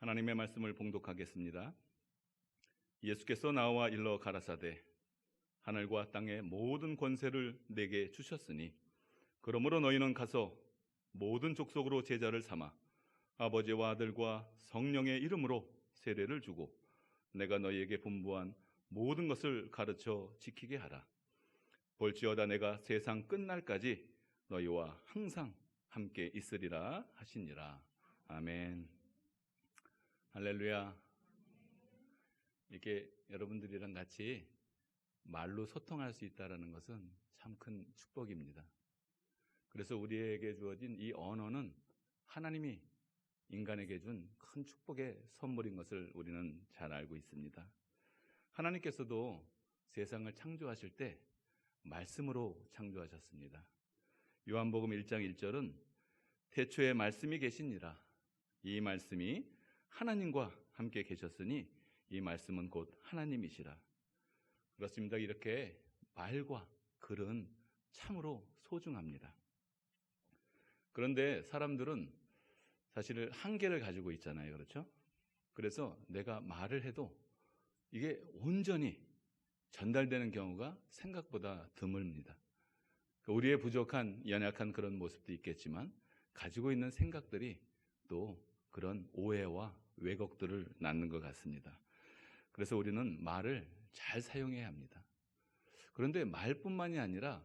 하나님의 말씀을 봉독하겠습니다. 예수께서 나와 일러 가라사대 하늘과 땅의 모든 권세를 내게 주셨으니 그러므로 너희는 가서 모든 족속으로 제자를 삼아 아버지와 아들과 성령의 이름으로 세례를 주고 내가 너희에게 분부한 모든 것을 가르쳐 지키게 하라. 볼지어다 내가 세상 끝날까지 너희와 항상 함께 있으리라 하시니라. 아멘. 할렐루야. 이렇게 여러분들이랑 같이 말로 소통할 수 있다는 것은 참 큰 축복입니다. 그래서 우리에게 주어진 이 언어는 하나님이 인간에게 준 큰 축복의 선물인 것을 우리는 잘 알고 있습니다. 하나님께서도 세상을 창조하실 때 말씀으로 창조하셨습니다. 요한복음 1장 1절은 태초에 말씀이 계시니라. 이 말씀이 하나님과 함께 계셨으니 이 말씀은 곧 하나님이시라. 그렇습니다. 이렇게 말과 글은 참으로 소중합니다. 그런데 사람들은 사실 한계를 가지고 있잖아요. 그렇죠? 그래서 내가 말을 해도 이게 온전히 전달되는 경우가 생각보다 드뭅니다. 우리의 부족한, 연약한 그런 모습도 있겠지만 가지고 있는 생각들이 또 그런 오해와 왜곡들을 낳는 것 같습니다. 그래서 우리는 말을 잘 사용해야 합니다. 그런데 말뿐만이 아니라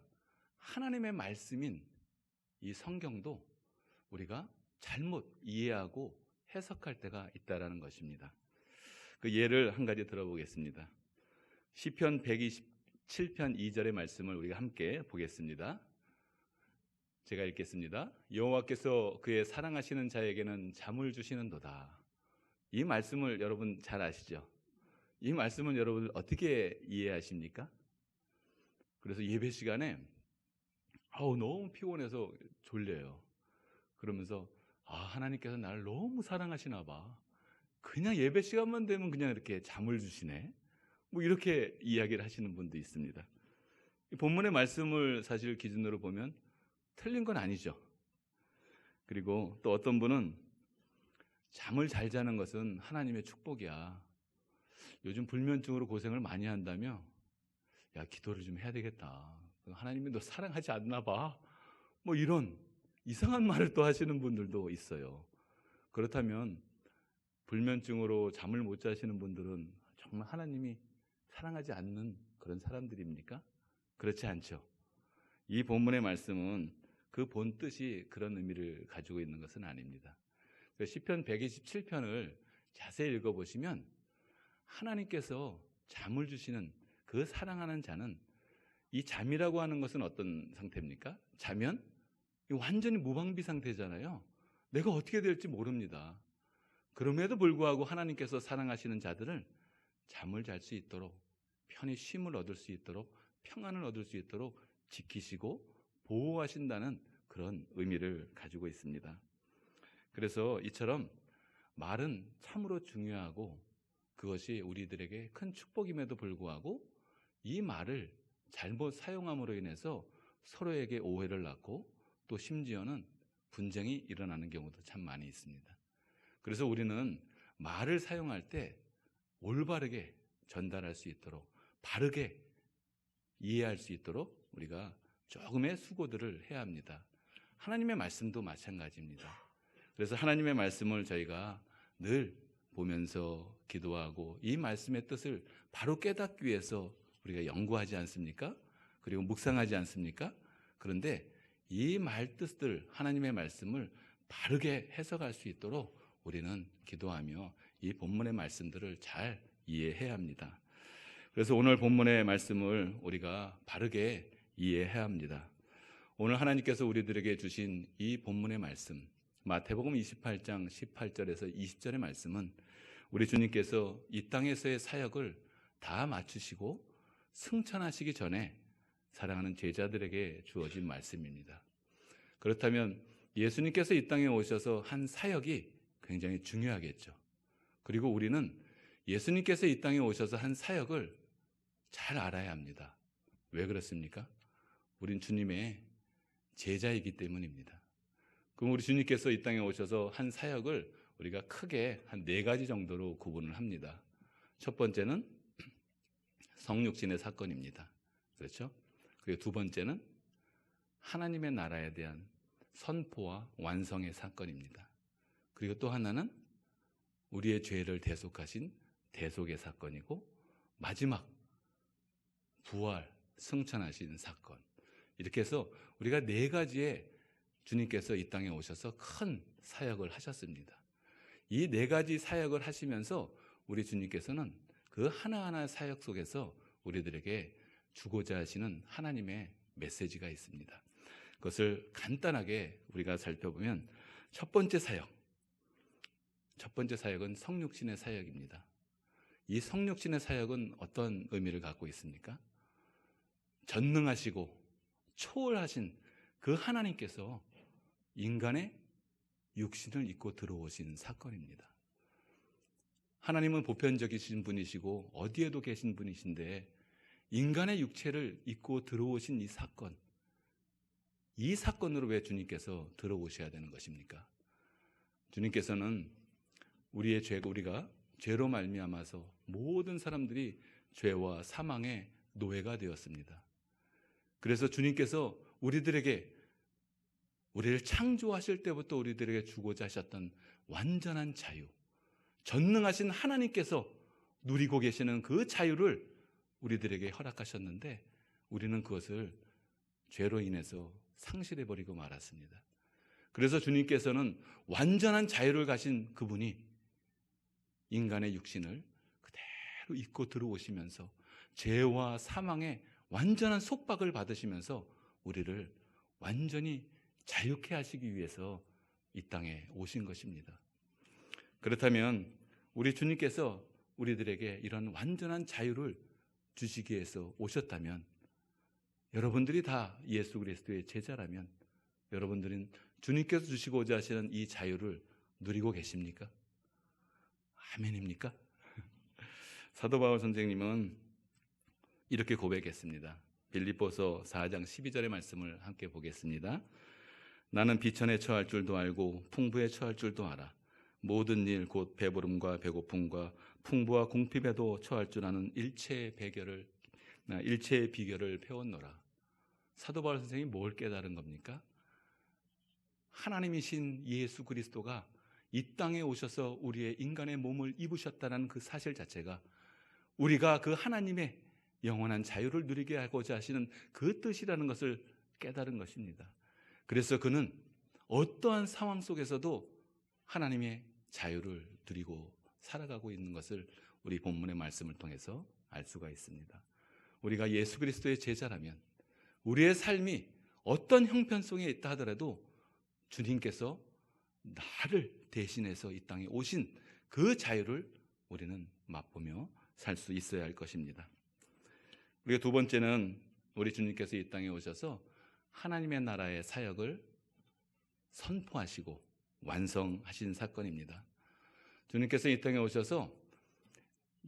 하나님의 말씀인 이 성경도 우리가 잘못 이해하고 해석할 때가 있다는 것입니다. 그 예를 한 가지 들어보겠습니다. 시편 127편 2절의 말씀을 우리가 함께 보겠습니다. 제가 읽겠습니다. 여호와께서 그의 사랑하시는 자에게는 잠을 주시는도다. 이 말씀을 여러분 잘 아시죠? 이 말씀은 여러분 어떻게 이해하십니까? 그래서 예배 시간에 너무 피곤해서 졸려요. 그러면서 하나님께서 나를 너무 사랑하시나 봐. 그냥 예배 시간만 되면 그냥 이렇게 잠을 주시네. 이렇게 이야기를 하시는 분도 있습니다. 이 본문의 말씀을 사실 기준으로 보면 틀린 건 아니죠. 그리고 또 어떤 분은 잠을 잘 자는 것은 하나님의 축복이야. 요즘 불면증으로 고생을 많이 한다며 야, 기도를 좀 해야 되겠다. 하나님이 너 사랑하지 않나 봐. 이런 이상한 말을 또 하시는 분들도 있어요. 그렇다면 불면증으로 잠을 못 자시는 분들은 정말 하나님이 사랑하지 않는 그런 사람들입니까? 그렇지 않죠. 이 본문의 말씀은 그 본 뜻이 그런 의미를 가지고 있는 것은 아닙니다. 시편 127편을 자세히 읽어보시면 하나님께서 잠을 주시는 그 사랑하는 자는 이 잠이라고 하는 것은 어떤 상태입니까? 자면 완전히 무방비 상태잖아요. 내가 어떻게 될지 모릅니다. 그럼에도 불구하고 하나님께서 사랑하시는 자들을 잠을 잘 수 있도록 편히 쉼을 얻을 수 있도록 평안을 얻을 수 있도록 지키시고 보호하신다는 그런 의미를 가지고 있습니다. 그래서 이처럼 말은 참으로 중요하고 그것이 우리들에게 큰 축복임에도 불구하고 이 말을 잘못 사용함으로 인해서 서로에게 오해를 낳고 또 심지어는 분쟁이 일어나는 경우도 참 많이 있습니다. 그래서 우리는 말을 사용할 때 올바르게 전달할 수 있도록 바르게 이해할 수 있도록 우리가 조금의 수고들을 해야 합니다. 하나님의 말씀도 마찬가지입니다. 그래서 하나님의 말씀을 저희가 늘 보면서 기도하고 이 말씀의 뜻을 바로 깨닫기 위해서 우리가 연구하지 않습니까? 그리고 묵상하지 않습니까? 그런데 이 말뜻들, 하나님의 말씀을 바르게 해석할 수 있도록 우리는 기도하며 이 본문의 말씀들을 잘 이해해야 합니다. 그래서 오늘 본문의 말씀을 우리가 바르게 이해해야 합니다. 오늘 하나님께서 우리들에게 주신 이 본문의 말씀, 마태복음 28장 18절에서 20절의 말씀은 우리 주님께서 이 땅에서의 사역을 다 마치시고 승천하시기 전에 사랑하는 제자들에게 주어진 말씀입니다. 그렇다면 예수님께서 이 땅에 오셔서 한 사역이 굉장히 중요하겠죠. 그리고 우리는 예수님께서 이 땅에 오셔서 한 사역을 잘 알아야 합니다. 왜 그렇습니까? 우린 주님의 제자이기 때문입니다. 그럼 우리 주님께서 이 땅에 오셔서 한 사역을 우리가 크게 한 4가지 정도로 구분을 합니다. 첫 번째는 성육신의 사건입니다. 그렇죠? 그리고 두 번째는 하나님의 나라에 대한 선포와 완성의 사건입니다. 그리고 또 하나는 우리의 죄를 대속하신 대속의 사건이고, 마지막 부활, 승천하신 사건. 이렇게 해서 우리가 4가지의 주님께서 이 땅에 오셔서 큰 사역을 하셨습니다. 이 4가지 사역을 하시면서 우리 주님께서는 그 하나하나의 사역 속에서 우리들에게 주고자 하시는 하나님의 메시지가 있습니다. 그것을 간단하게 우리가 살펴보면 첫 번째 사역은 성육신의 사역입니다. 이 성육신의 사역은 어떤 의미를 갖고 있습니까? 전능하시고 초월하신 그 하나님께서 인간의 육신을 입고 들어오신 사건입니다. 하나님은 보편적이신 분이시고 어디에도 계신 분이신데 인간의 육체를 입고 들어오신 이 사건으로 왜 주님께서 들어오셔야 되는 것입니까? 주님께서는 우리가 죄로 말미암아서 모든 사람들이 죄와 사망의 노예가 되었습니다. 그래서 주님께서 우리를 창조하실 때부터 우리들에게 주고자 하셨던 완전한 자유, 전능하신 하나님께서 누리고 계시는 그 자유를 우리들에게 허락하셨는데 우리는 그것을 죄로 인해서 상실해버리고 말았습니다. 그래서 주님께서는 완전한 자유를 가신 그분이 인간의 육신을 그대로 입고 들어오시면서 죄와 사망의 완전한 속박을 받으시면서 우리를 완전히 자유케 하시기 위해서 이 땅에 오신 것입니다. 그렇다면 우리 주님께서 우리들에게 이런 완전한 자유를 주시기 위해서 오셨다면, 여러분들이 다 예수 그리스도의 제자라면 여러분들은 주님께서 주시고자 하시는 이 자유를 누리고 계십니까? 아멘입니까? 사도 바울 선생님은 이렇게 고백했습니다. 빌립보서 4장 12절의 말씀을 함께 보겠습니다. 나는 비천에 처할 줄도 알고 풍부에 처할 줄도 알아. 모든 일 곧 배부름과 배고픔과 풍부와 궁핍에도 처할 줄 아는 일체의 비결을 배웠노라. 사도 바울 선생님이 뭘 깨달은 겁니까? 하나님이신 예수 그리스도가 이 땅에 오셔서 우리의 인간의 몸을 입으셨다는 그 사실 자체가 우리가 그 하나님의 영원한 자유를 누리게 하고자 하시는 그 뜻이라는 것을 깨달은 것입니다. 그래서 그는 어떠한 상황 속에서도 하나님의 자유를 누리고 살아가고 있는 것을 우리 본문의 말씀을 통해서 알 수가 있습니다. 우리가 예수 그리스도의 제자라면 우리의 삶이 어떤 형편성에 있다 하더라도 주님께서 나를 대신해서 이 땅에 오신 그 자유를 우리는 맛보며 살 수 있어야 할 것입니다. 그리고 두 번째는 우리 주님께서 이 땅에 오셔서 하나님의 나라의 사역을 선포하시고 완성하신 사건입니다. 주님께서 이 땅에 오셔서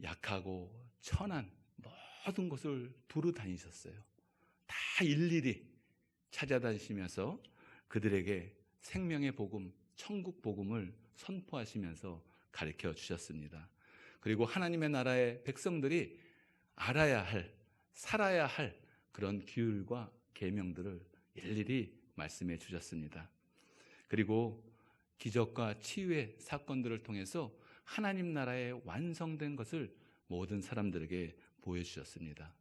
약하고 천한 모든 곳을 두루 다니셨어요. 다 일일이 찾아다니시면서 그들에게 생명의 복음, 천국 복음을 선포하시면서 가르쳐 주셨습니다. 그리고 하나님의 나라의 백성들이 알아야 할, 살아야 할 그런 규율과 계명들을 일일이 말씀해 주셨습니다. 그리고 기적과 치유의 사건들을 통해서 하나님 나라의 완성된 것을 모든 사람들에게 보여주셨습니다.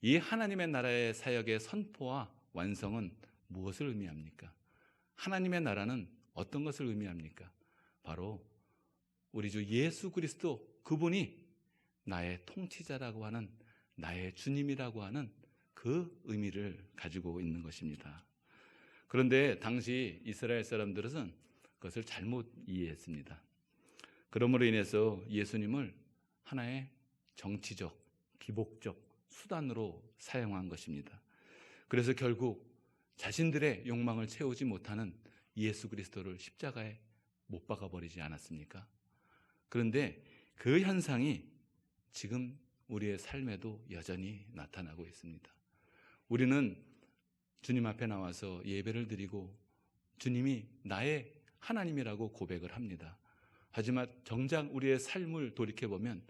이 하나님의 나라의 사역의 선포와 완성은 무엇을 의미합니까? 하나님의 나라는 어떤 것을 의미합니까? 바로 우리 주 예수 그리스도, 그분이 나의 통치자라고 하는, 나의 주님이라고 하는 그 의미를 가지고 있는 것입니다. 그런데 당시 이스라엘 사람들은 그것을 잘못 이해했습니다. 그러므로 인해서 예수님을 하나의 정치적, 기복적 수단으로 사용한 것입니다. 그래서 결국 자신들의 욕망을 채우지 못하는 예수 그리스도를 십자가에 못 박아버리지 않았습니까? 그런데 그 현상이 지금 우리의 삶에도 여전히 나타나고 있습니다. 우리는 주님 앞에 나와서 예배를 드리고 주님이 나의 하나님이라고 고백을 합니다. 하지만 정작 우리의 삶을 돌이켜보면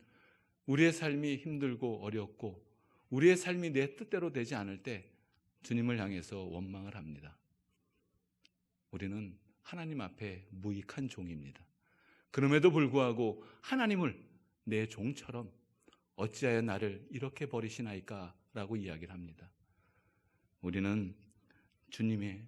우리의 삶이 힘들고 어렵고 우리의 삶이 내 뜻대로 되지 않을 때 주님을 향해서 원망을 합니다. 우리는 하나님 앞에 무익한 종입니다. 그럼에도 불구하고 하나님을 내 종처럼 어찌하여 나를 이렇게 버리시나이까 라고 이야기를 합니다. 우리는 주님의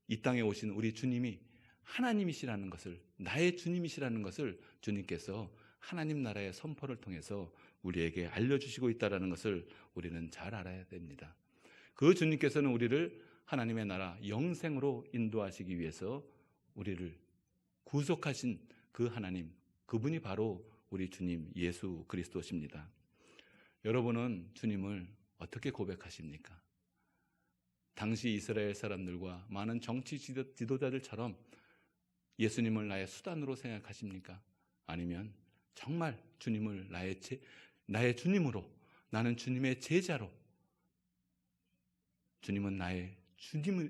이 땅에 오신 우리 주님이 하나님이시라는 것을, 나의 주님이시라는 것을 주님께서 하나님 나라의 선포를 통해서 우리에게 알려주시고 있다는 것을 우리는 잘 알아야 됩니다. 그 주님께서는 우리를 하나님의 나라 영생으로 인도하시기 위해서 우리를 구속하신 그 하나님, 그분이 바로 우리 주님 예수 그리스도십니다. 여러분은 주님을 어떻게 고백하십니까? 당시 이스라엘 사람들과 많은 정치 지도자들처럼 예수님을 나의 수단으로 생각하십니까? 아니면 정말 주님을 나의 주님으로, 나는 주님의 제자로, 주님은 나의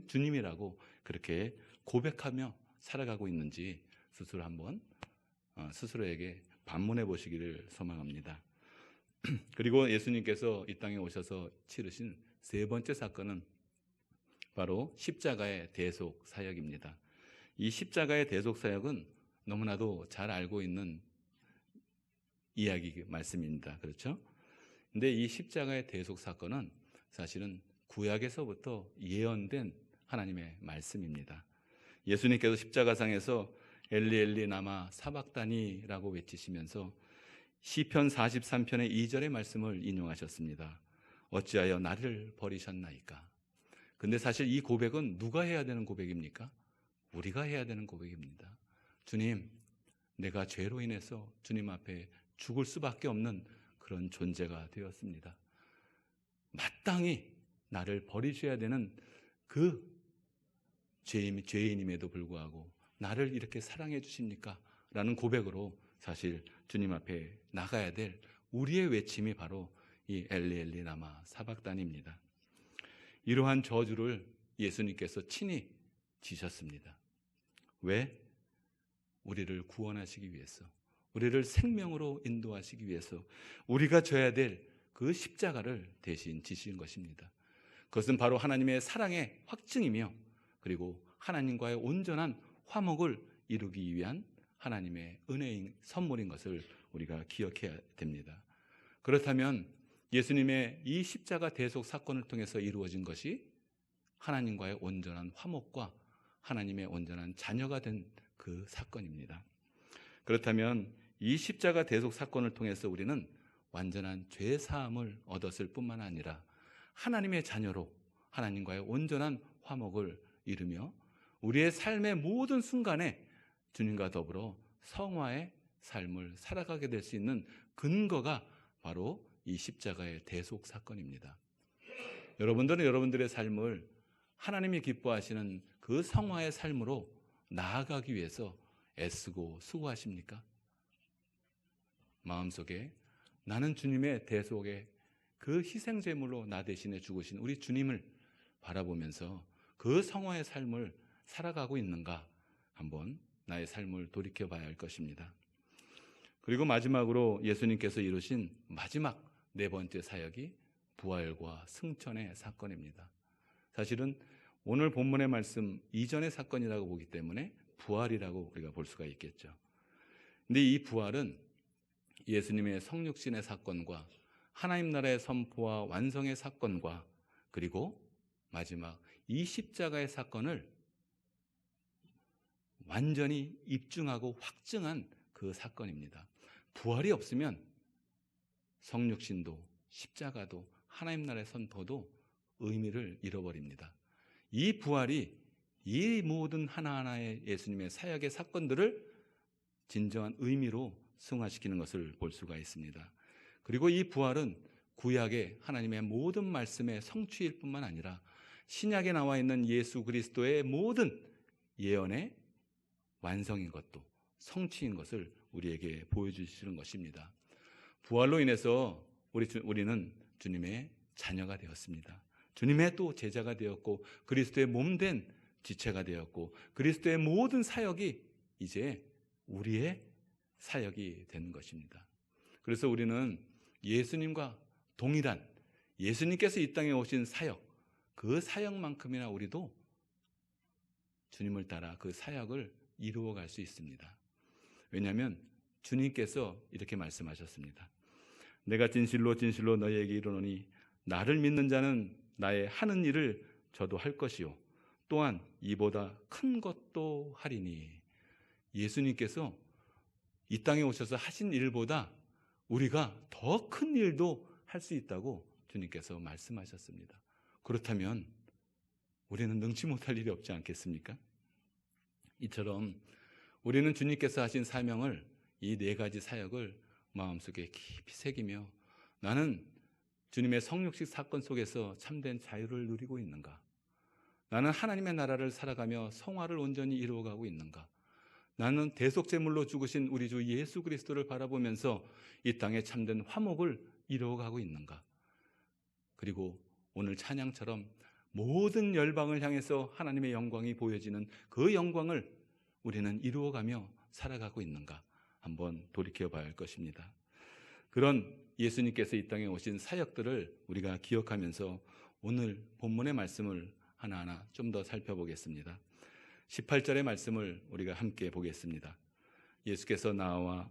주님이라고 그렇게 고백하며 살아가고 있는지 스스로 한번 스스로에게 반문해 보시기를 소망합니다. 그리고 예수님께서 이 땅에 오셔서 치르신 세 번째 사건은 바로 십자가의 대속 사역입니다. 이 십자가의 대속 사역은 너무나도 잘 알고 있는 이야기 말씀입니다. 그렇죠? 근데 이 십자가의 대속 사건은 사실은 구약에서부터 예언된 하나님의 말씀입니다. 예수님께서 십자가상에서 엘리 엘리 라마 사박다니라고 외치시면서 시편 43편의 2절의 말씀을 인용하셨습니다. 어찌하여 나를 버리셨나이까? 근데 사실 이 고백은 누가 해야 되는 고백입니까? 우리가 해야 되는 고백입니다. 주님, 내가 죄로 인해서 주님 앞에 죽을 수밖에 없는 그런 존재가 되었습니다. 마땅히 나를 버리셔야 되는 그 죄인임에도 불구하고 나를 이렇게 사랑해 주십니까? 라는 고백으로 사실 주님 앞에 나가야 될 우리의 외침이 바로 이 엘리 엘리 라마 사박단입니다. 이러한 저주를 예수님께서 친히 지셨습니다. 왜? 우리를 구원하시기 위해서, 우리를 생명으로 인도하시기 위해서 우리가 져야 될 그 십자가를 대신 지신 것입니다. 그것은 바로 하나님의 사랑의 확증이며 그리고 하나님과의 온전한 화목을 이루기 위한 하나님의 은혜인 선물인 것을 우리가 기억해야 됩니다. 그렇다면 예수님의 이 십자가 대속 사건을 통해서 이루어진 것이 하나님과의 온전한 화목과 하나님의 온전한 자녀가 된 그 사건입니다. 그렇다면 이 십자가 대속 사건을 통해서 우리는 완전한 죄 사함을 얻었을 뿐만 아니라 하나님의 자녀로 하나님과의 온전한 화목을 이루며 우리의 삶의 모든 순간에 주님과 더불어 성화의 삶을 살아가게 될 수 있는 근거가 바로 이 십자가의 대속 사건입니다. 여러분들은 여러분들의 삶을 하나님이 기뻐하시는 그 성화의 삶으로 나아가기 위해서 애쓰고 수고하십니까? 마음속에 나는 주님의 대속의 그 희생제물로 나 대신에 죽으신 우리 주님을 바라보면서 그 성화의 삶을 살아가고 있는가 한번 나의 삶을 돌이켜봐야 할 것입니다. 그리고 마지막으로 예수님께서 이루신 마지막 네 번째 사역이 부활과 승천의 사건입니다. 사실은 오늘 본문의 말씀 이전의 사건이라고 보기 때문에 부활이라고 우리가 볼 수가 있겠죠. 근데 이 부활은 예수님의 성육신의 사건과 하나님 나라의 선포와 완성의 사건과 그리고 마지막 이 십자가의 사건을 완전히 입증하고 확증한 그 사건입니다. 부활이 없으면 성육신도 십자가도 하나님 나라의 선포도 의미를 잃어버립니다. 이 부활이 이 모든 하나하나의 예수님의 사역의 사건들을 진정한 의미로 승화시키는 것을 볼 수가 있습니다. 그리고 이 부활은 구약의 하나님의 모든 말씀의 성취일 뿐만 아니라 신약에 나와 있는 예수 그리스도의 모든 예언의 완성인 것도 성취인 것을 우리에게 보여주시는 것입니다. 부활로 인해서 우리는 주님의 자녀가 되었습니다. 주님의 또 제자가 되었고 그리스도의 몸된 지체가 되었고 그리스도의 모든 사역이 이제 우리의 사역이 된 것입니다. 그래서 우리는 예수님과 동일한 예수님께서 이 땅에 오신 사역, 그 사역만큼이나 우리도 주님을 따라 그 사역을 이루어갈 수 있습니다. 왜냐하면 주님께서 이렇게 말씀하셨습니다. 내가 진실로 진실로 너희에게 이르노니 나를 믿는 자는 나의 하는 일을 저도 할 것이요 또한 이보다 큰 것도 하리니. 예수님께서 이 땅에 오셔서 하신 일보다 우리가 더 큰 일도 할 수 있다고 주님께서 말씀하셨습니다. 그렇다면 우리는 능치 못할 일이 없지 않겠습니까? 이처럼 우리는 주님께서 하신 사명을, 이 네 가지 사역을 마음속에 깊이 새기며 나는 주님의 성육식 사건 속에서 참된 자유를 누리고 있는가? 나는 하나님의 나라를 살아가며 성화를 온전히 이루어가고 있는가? 나는 대속제물로 죽으신 우리 주 예수 그리스도를 바라보면서 이 땅에 참된 화목을 이루어가고 있는가? 그리고 오늘 찬양처럼 모든 열방을 향해서 하나님의 영광이 보여지는 그 영광을 우리는 이루어가며 살아가고 있는가? 한번 돌이켜봐야 할 것입니다. 그런 예수님께서 이 땅에 오신 사역들을 우리가 기억하면서 오늘 본문의 말씀을 하나하나 좀 더 살펴보겠습니다. 18절의 말씀을 우리가 함께 보겠습니다. 예수께서 나와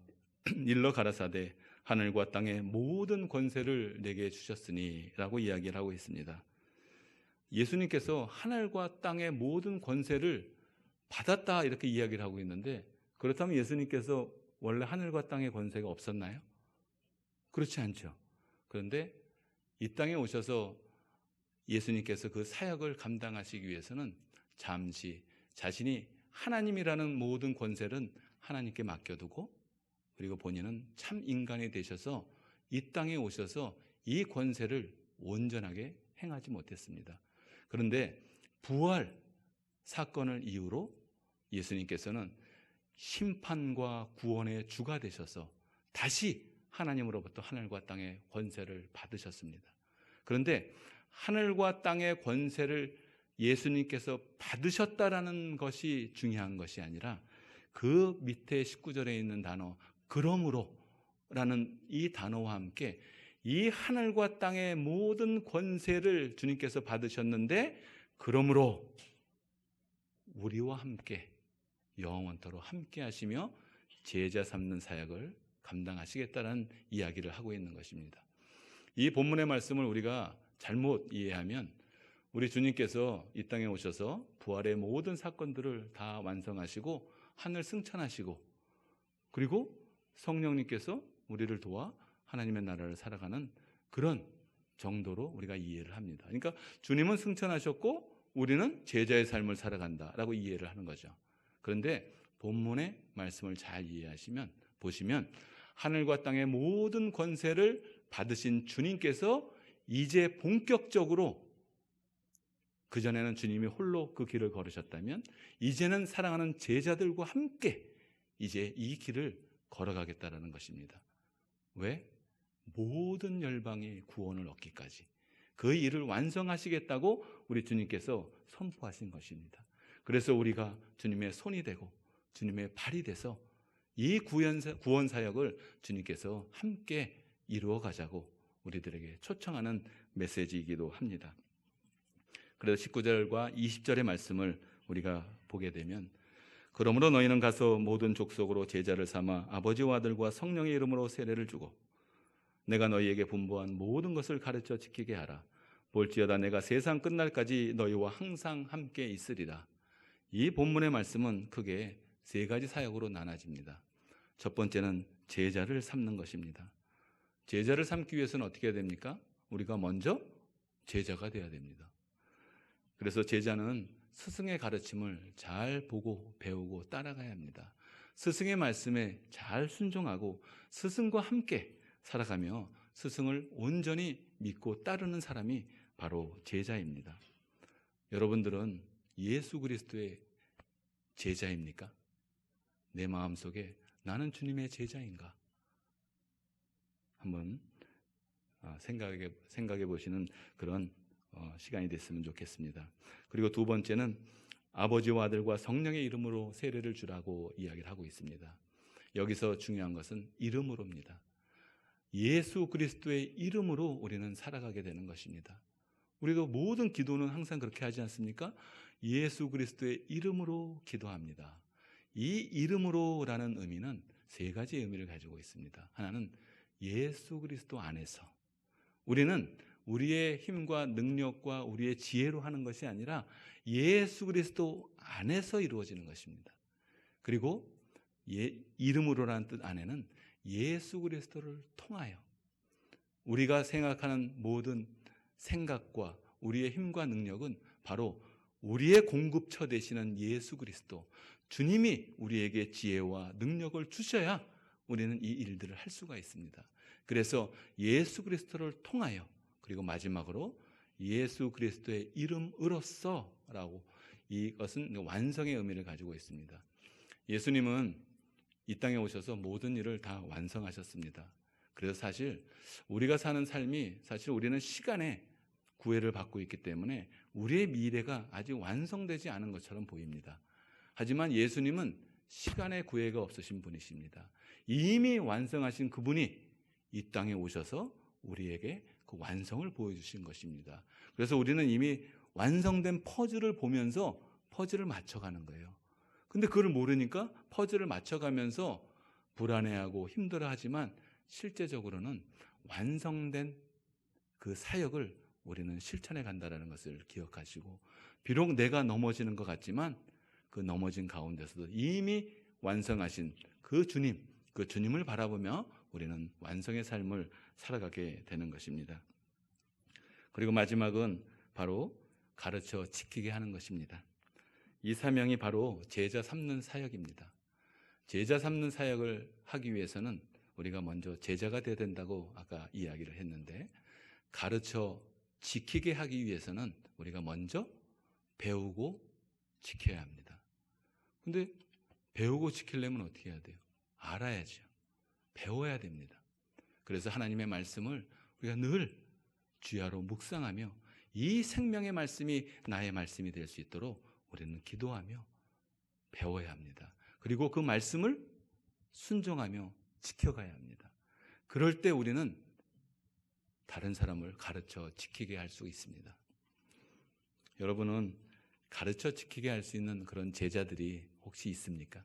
일러 가라사대 하늘과 땅의 모든 권세를 내게 주셨으니 라고 이야기를 하고 있습니다. 예수님께서 하늘과 땅의 모든 권세를 받았다 이렇게 이야기를 하고 있는데, 그렇다면 예수님께서 원래 하늘과 땅의 권세가 없었나요? 그렇지 않죠. 그런데 이 땅에 오셔서 예수님께서 그 사역을 감당하시기 위해서는 잠시 자신이 하나님이라는 모든 권세는 하나님께 맡겨두고, 그리고 본인은 참 인간이 되셔서 이 땅에 오셔서 이 권세를 온전하게 행하지 못했습니다. 그런데 부활 사건을 이유로 예수님께서는 심판과 구원의 주가 되셔서 다시 하나님으로부터 하늘과 땅의 권세를 받으셨습니다. 그런데 하늘과 땅의 권세를 예수님께서 받으셨다라는 것이 중요한 것이 아니라 그 밑에 19절에 있는 단어 그러므로 라는 이 단어와 함께 이 하늘과 땅의 모든 권세를 주님께서 받으셨는데, 그러므로 우리와 함께 영원토록 함께 하시며 제자 삼는 사역을 감당하시겠다는 이야기를 하고 있는 것입니다. 이 본문의 말씀을 우리가 잘못 이해하면 우리 주님께서 이 땅에 오셔서 부활의 모든 사건들을 다 완성하시고 하늘 승천하시고 그리고 성령님께서 우리를 도와 하나님의 나라를 살아가는 그런 정도로 우리가 이해를 합니다. 그러니까 주님은 승천하셨고 우리는 제자의 삶을 살아간다라고 이해를 하는 거죠. 그런데 본문의 말씀을 잘 이해하시면 보시면 하늘과 땅의 모든 권세를 받으신 주님께서 이제 본격적으로, 그전에는 주님이 홀로 그 길을 걸으셨다면 이제는 사랑하는 제자들과 함께 이제 이 길을 걸어가겠다라는 것입니다. 왜? 모든 열방이 구원을 얻기까지 그 일을 완성하시겠다고 우리 주님께서 선포하신 것입니다. 그래서 우리가 주님의 손이 되고 주님의 발이 돼서 이 구원 사역을 주님께서 함께 이루어 가자고 우리들에게 초청하는 메시지이기도 합니다. 그래서 19절과 20절의 말씀을 우리가 보게 되면, 그러므로 너희는 가서 모든 족속으로 제자를 삼아 아버지와 아들과 성령의 이름으로 세례를 주고 내가 너희에게 분부한 모든 것을 가르쳐 지키게 하라. 볼지어다 내가 세상 끝날까지 너희와 항상 함께 있으리라. 이 본문의 말씀은 크게 세 가지 사역으로 나눠집니다. 첫 번째는 제자를 삼는 것입니다. 제자를 삼기 위해서는 어떻게 해야 됩니까? 우리가 먼저 제자가 돼야 됩니다. 그래서 제자는 스승의 가르침을 잘 보고 배우고 따라가야 합니다. 스승의 말씀에 잘 순종하고 스승과 함께 살아가며 스승을 온전히 믿고 따르는 사람이 바로 제자입니다. 여러분들은 예수 그리스도의 제자입니까? 내 마음속에 나는 주님의 제자인가? 한번 생각해 보시는 그런 시간이 됐으면 좋겠습니다. 그리고 두 번째는 아버지와 아들과 성령의 이름으로 세례를 주라고 이야기를 하고 있습니다. 여기서 중요한 것은 이름으로입니다. 예수 그리스도의 이름으로 우리는 살아가게 되는 것입니다. 우리도 모든 기도는 항상 그렇게 하지 않습니까? 예수 그리스도의 이름으로 기도합니다. 이 이름으로라는 의미는 세 가지의 의미를 가지고 있습니다. 하나는 예수 그리스도 안에서, 우리는 우리의 힘과 능력과 우리의 지혜로 하는 것이 아니라 예수 그리스도 안에서 이루어지는 것입니다. 그리고 이름으로라는 뜻 안에는 예수 그리스도를 통하여 우리가 생각하는 모든 생각과 우리의 힘과 능력은 바로 우리의 공급처 되시는 예수 그리스도, 주님이 우리에게 지혜와 능력을 주셔야 우리는 이 일들을 할 수가 있습니다. 그래서 예수 그리스도를 통하여, 그리고 마지막으로 예수 그리스도의 이름으로써라고, 이것은 완성의 의미를 가지고 있습니다. 예수님은 이 땅에 오셔서 모든 일을 다 완성하셨습니다. 그래서 사실 우리가 사는 삶이, 사실 우리는 시간에 구애를 받고 있기 때문에 우리의 미래가 아직 완성되지 않은 것처럼 보입니다. 하지만 예수님은 시간의 구애가 없으신 분이십니다. 이미 완성하신 그분이 이 땅에 오셔서 우리에게 그 완성을 보여주신 것입니다. 그래서 우리는 이미 완성된 퍼즐을 보면서 퍼즐을 맞춰가는 거예요. 근데 그걸 모르니까 퍼즐을 맞춰가면서 불안해하고 힘들어하지만 실제적으로는 완성된 그 사역을 우리는 실천해 간다는 것을 기억하시고, 비록 내가 넘어지는 것 같지만 그 넘어진 가운데서도 이미 완성하신 그 주님, 그 주님을 바라보며 우리는 완성의 삶을 살아가게 되는 것입니다. 그리고 마지막은 바로 가르쳐 지키게 하는 것입니다. 이 사명이 바로 제자 삼는 사역입니다. 제자 삼는 사역을 하기 위해서는 우리가 먼저 제자가 되어야 된다고 아까 이야기를 했는데, 가르쳐 지키게 하기 위해서는 우리가 먼저 배우고 지켜야 합니다. 근데 배우고 지키려면 어떻게 해야 돼요? 알아야죠. 배워야 됩니다. 그래서 하나님의 말씀을 우리가 늘 주야로 묵상하며 이 생명의 말씀이 나의 말씀이 될 수 있도록 우리는 기도하며 배워야 합니다. 그리고 그 말씀을 순종하며 지켜가야 합니다. 그럴 때 우리는 다른 사람을 가르쳐 지키게 할 수 있습니다. 여러분은 가르쳐 지키게 할 수 있는 그런 제자들이 혹시 있습니까?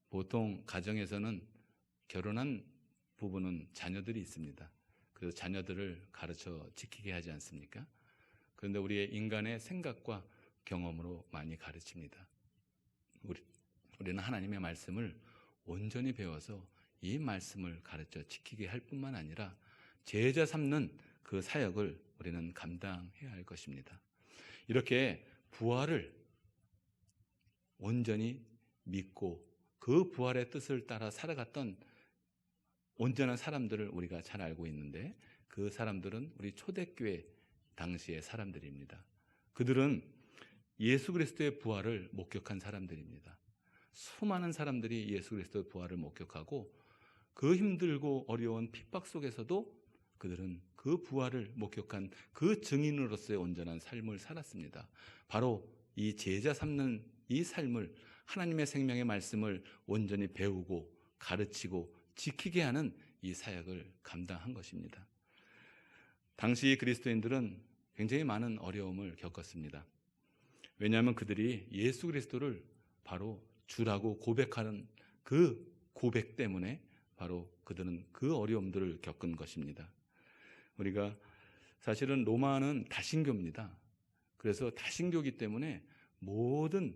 보통 가정에서는 결혼한 부부는 자녀들이 있습니다. 그래서 자녀들을 가르쳐 지키게 하지 않습니까? 그런데 우리의 인간의 생각과 경험으로 많이 가르칩니다. 우리는 하나님의 말씀을 온전히 배워서 이 말씀을 가르쳐 지키게 할 뿐만 아니라 제자 삼는 그 사역을 우리는 감당해야 할 것입니다. 이렇게 부활을 온전히 믿고 그 부활의 뜻을 따라 살아갔던 온전한 사람들을 우리가 잘 알고 있는데, 그 사람들은 우리 초대교회 당시의 사람들입니다. 그들은 예수 그리스도의 부활을 목격한 사람들입니다. 수많은 사람들이 예수 그리스도의 부활을 목격하고 그 힘들고 어려운 핍박 속에서도 그들은 그 부활을 목격한 그 증인으로서의 온전한 삶을 살았습니다. 바로 이 제자 삼는 이 삶을, 하나님의 생명의 말씀을 온전히 배우고 가르치고 지키게 하는 이 사역을 감당한 것입니다. 당시 그리스도인들은 굉장히 많은 어려움을 겪었습니다. 왜냐하면 그들이 예수 그리스도를 바로 주라고 고백하는 그 고백 때문에 바로 그들은 그 어려움들을 겪은 것입니다. 우리가 사실은 로마는 다신교입니다. 그래서 다신교이기 때문에 모든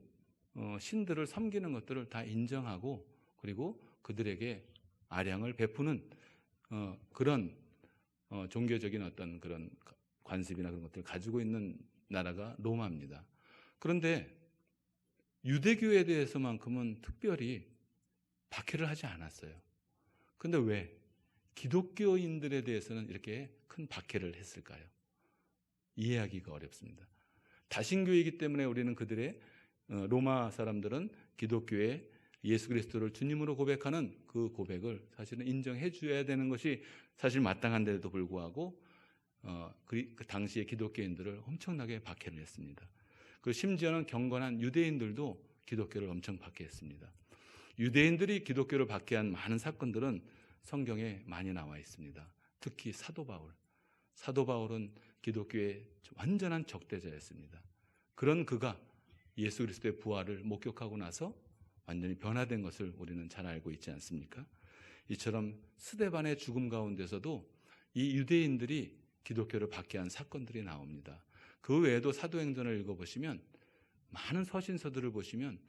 신들을 섬기는 것들을 다 인정하고, 그리고 그들에게 아량을 베푸는 그런 종교적인 어떤 그런 관습이나 그런 것들을 가지고 있는 나라가 로마입니다. 그런데 유대교에 대해서만큼은 특별히 박해를 하지 않았어요. 그런데 왜 기독교인들에 대해서는 이렇게 큰 박해를 했을까요? 이해하기가 어렵습니다. 다신교이기 때문에 우리는 그들의, 로마 사람들은 기독교의 예수 그리스도를 주님으로 고백하는 그 고백을 사실은 인정해 줘야 되는 것이 사실 마땅한데도 불구하고 그 당시의 기독교인들을 엄청나게 박해를 했습니다. 그 심지어는 경건한 유대인들도 기독교를 엄청 박해했습니다. 유대인들이 기독교를 박해한 많은 사건들은 성경에 많이 나와 있습니다. 특히 사도 바울. 사도 바울은 기독교의 완전한 적대자였습니다. 그런 그가 예수 그리스도의 부활을 목격하고 나서 완전히 변화된 것을 우리는 잘 알고 있지 않습니까? 이처럼 스데반의 죽음 가운데서도 이 유대인들이 기독교를 박해한 사건들이 나옵니다. 그 외에도 사도행전을 읽어보시면 많은 서신서들을 보시면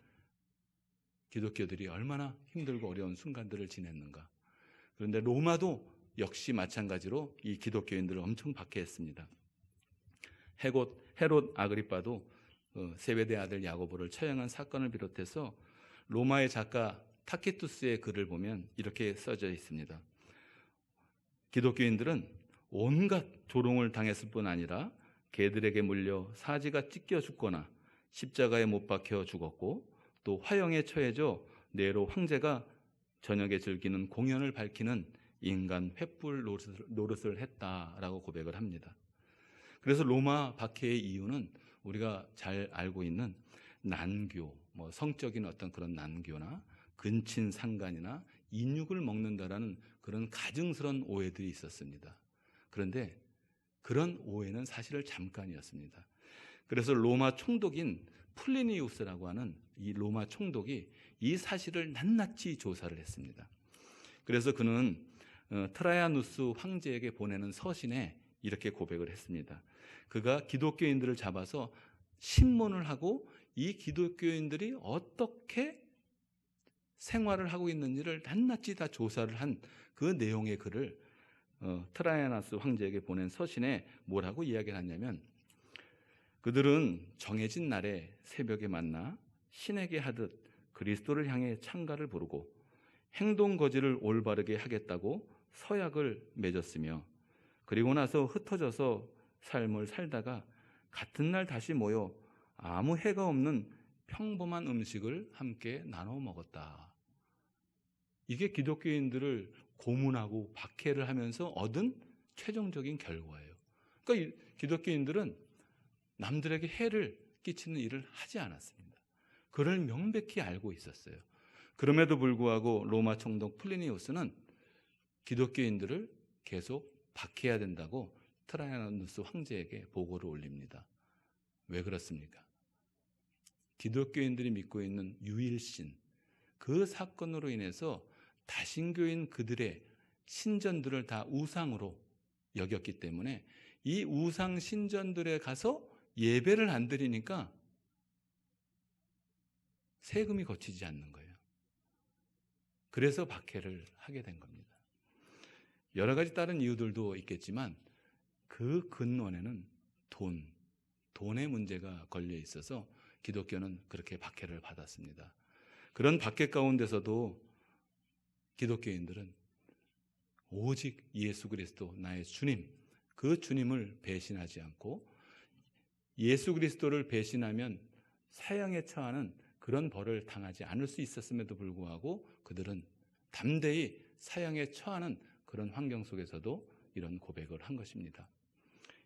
기독교들이 얼마나 힘들고 어려운 순간들을 지냈는가. 그런데 로마도 역시 마찬가지로 이 기독교인들을 엄청 박해했습니다. 헤롯 아그리빠도 세베대 아들 야고보를 처형한 사건을 비롯해서 로마의 작가 타키투스의 글을 보면 이렇게 써져 있습니다. 기독교인들은 온갖 조롱을 당했을 뿐 아니라 개들에게 물려 사지가 찢겨 죽거나 십자가에 못 박혀 죽었고, 또 화형에 처해져 네로 황제가 저녁에 즐기는 공연을 밝히는 인간 횃불 노릇을 했다라고 고백을 합니다. 그래서 로마 박해의 이유는 우리가 잘 알고 있는 난교, 성적인 어떤 그런 난교나 근친상간이나 인육을 먹는다라는 그런 가증스러운 오해들이 있었습니다. 그런데 그런 오해는 사실은 잠깐이었습니다. 그래서 로마 총독인 플리니우스라고 하는 이 로마 총독이 이 사실을 낱낱이 조사를 했습니다. 그래서 그는 트라야누스 황제에게 보내는 서신에 이렇게 고백을 했습니다. 그가 기독교인들을 잡아서 신문을 하고 이 기독교인들이 어떻게 생활을 하고 있는지를 낱낱이 다 조사를 한 그 내용의 글을 트라야누스 황제에게 보낸 서신에 뭐라고 이야기를 하냐면, 그들은 정해진 날에 새벽에 만나 신에게 하듯 그리스도를 향해 찬가를 부르고 행동 거지를 올바르게 하겠다고 서약을 맺었으며, 그리고 나서 흩어져서 삶을 살다가 같은 날 다시 모여 아무 해가 없는 평범한 음식을 함께 나눠 먹었다. 이게 기독교인들을 고문하고 박해를 하면서 얻은 최종적인 결과예요. 그러니까 기독교인들은 남들에게 해를 끼치는 일을 하지 않았습니다. 그를 명백히 알고 있었어요. 그럼에도 불구하고 로마 총독 플리니우스는 기독교인들을 계속 박해해야 된다고 트라야누스 황제에게 보고를 올립니다. 왜 그렇습니까? 기독교인들이 믿고 있는 유일신, 그 사건으로 인해서 다신교인 그들의 신전들을 다 우상으로 여겼기 때문에 이 우상 신전들에 가서 예배를 안 드리니까 세금이 거치지 않는 거예요. 그래서 박해를 하게 된 겁니다. 여러 가지 다른 이유들도 있겠지만 그 근원에는 돈의 문제가 걸려 있어서 기독교는 그렇게 박해를 받았습니다. 그런 박해 가운데서도 기독교인들은 오직 예수 그리스도 나의 주님, 그 주님을 배신하지 않고, 예수 그리스도를 배신하면 사형에 처하는 그런 벌을 당하지 않을 수 있었음에도 불구하고 그들은 담대히 사형에 처하는 그런 환경 속에서도 이런 고백을 한 것입니다.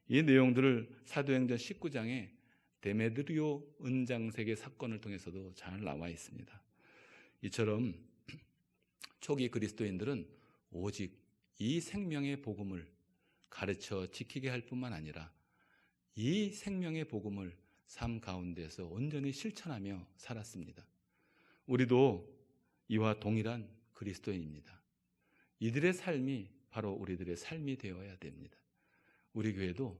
이 내용들을 사도행전 19장에 데메드리오 은장색의 사건을 통해서도 잘 나와 있습니다. 이처럼 초기 그리스도인들은 오직 이 생명의 복음을 가르쳐 지키게 할 뿐만 아니라 이 생명의 복음을 삶 가운데서 온전히 실천하며 살았습니다. 우리도 이와 동일한 그리스도인입니다. 이들의 삶이 바로 우리들의 삶이 되어야 됩니다. 우리 교회도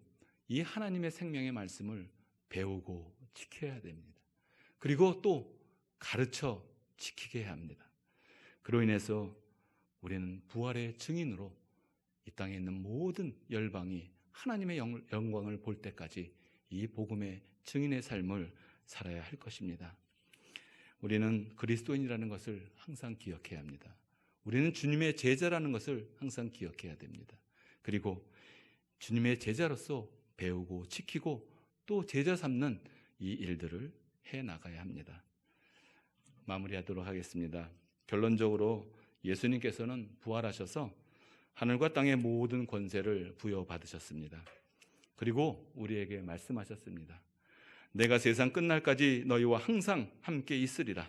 이 하나님의 생명의 말씀을 배우고 지켜야 됩니다. 그리고 또 가르쳐 지키게 해야 합니다. 그로 인해서 우리는 부활의 증인으로 이 땅에 있는 모든 열방이 하나님의 영광을 볼 때까지 이 복음의 증인의 삶을 살아야 할 것입니다. 우리는 그리스도인이라는 것을 항상 기억해야 합니다. 우리는 주님의 제자라는 것을 항상 기억해야 됩니다. 그리고 주님의 제자로서 배우고 지키고 또 제자 삼는 이 일들을 해나가야 합니다. 마무리하도록 하겠습니다. 결론적으로 예수님께서는 부활하셔서 하늘과 땅의 모든 권세를 부여받으셨습니다. 그리고 우리에게 말씀하셨습니다. 내가 세상 끝날까지 너희와 항상 함께 있으리라.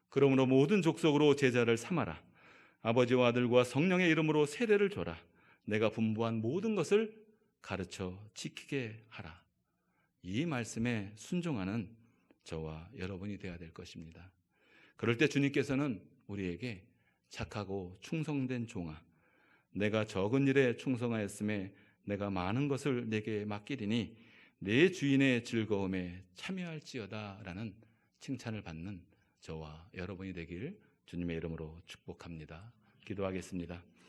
그러므로 모든 족속으로 제자를 삼아라. 아버지와 아들과 성령의 이름으로 세례를 줘라. 내가 분부한 모든 것을 가르쳐 지키게 하라. 이 말씀에 순종하는 저와 여러분이 되어야 될 것입니다. 그럴 때 주님께서는 우리에게 착하고 충성된 종아, 내가 적은 일에 충성하였음에 내가 많은 것을 내게 맡기리니 내 주인의 즐거움에 참여할지어다 라는 칭찬을 받는 저와 여러분이 되길 주님의 이름으로 축복합니다. 기도하겠습니다.